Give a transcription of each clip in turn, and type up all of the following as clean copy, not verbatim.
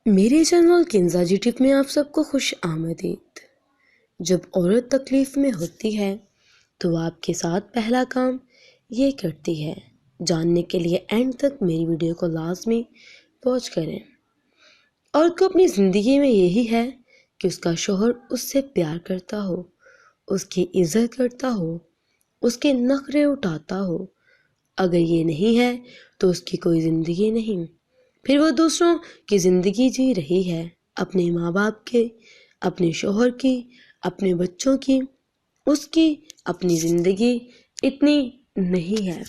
میرے چینل کنزا جی ٹپ میں آپ سب کو خوش آمدید۔ جب عورت تکلیف میں ہوتی ہے تو وہ آپ کے ساتھ پہلا کام یہ کرتی ہے۔ جاننے کے لیے اینڈ تک میری ویڈیو کو لازمی واچ کریں۔ عورت کو اپنی زندگی میں یہی ہے کہ اس کا شوہر اس سے پیار کرتا ہو، اس کی عزت کرتا ہو، اس کے نخرے اٹھاتا ہو۔ اگر یہ نہیں ہے تو اس کی کوئی زندگی نہیں، پھر وہ دوسروں کی زندگی جی رہی ہے، اپنے ماں باپ کے، اپنے شوہر کی، اپنے بچوں کی۔ اس کی اپنی زندگی اتنی نہیں ہے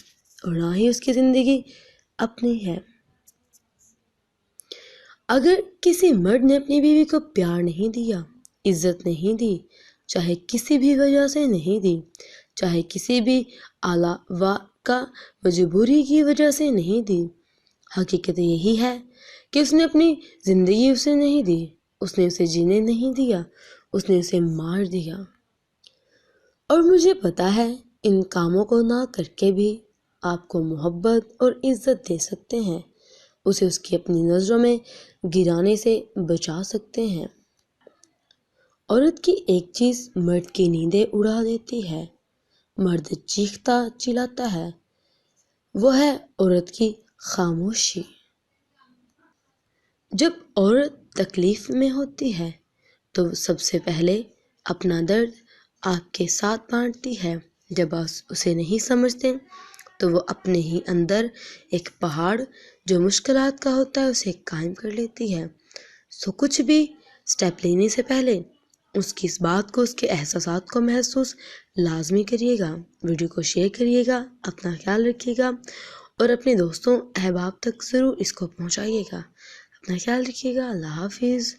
اور نہ ہی اس کی زندگی اپنی ہے۔ اگر کسی مرد نے اپنی بیوی کو پیار نہیں دیا، عزت نہیں دی، چاہے کسی بھی وجہ سے نہیں دی، چاہے کسی بھی علاوہ کا مجبوری کی وجہ سے نہیں دی، حقیقت یہی ہے کہ اس نے اپنی زندگی اسے نہیں دی، اس نے اسے جینے نہیں دیا، اس نے اسے مار دیا۔ اور مجھے پتا ہے ان کاموں کو نہ کر کے بھی آپ کو محبت اور عزت دے سکتے ہیں، اسے اس کی اپنی نظروں میں گرانے سے بچا سکتے ہیں۔ عورت کی ایک چیز مرد کی نیندیں اڑا دیتی ہے، مرد چیختا چلاتا ہے، وہ ہے عورت کی خاموشی۔ جب عورت تکلیف میں ہوتی ہے تو سب سے پہلے اپنا درد آپ کے ساتھ بانٹتی ہے۔ جب آپ اسے نہیں سمجھتے تو وہ اپنے ہی اندر ایک پہاڑ جو مشکلات کا ہوتا ہے اسے قائم کر لیتی ہے۔ کچھ بھی سٹیپ لینے سے پہلے اس کی اس بات کو، اس کے احساسات کو محسوس لازمی کریے گا۔ ویڈیو کو شیئر کریے گا، اپنا خیال رکھیے گا اور اپنے دوستوں احباب تک ضرور اس کو پہنچائیے گا۔ اپنا خیال رکھیے گا۔ اللہ حافظ۔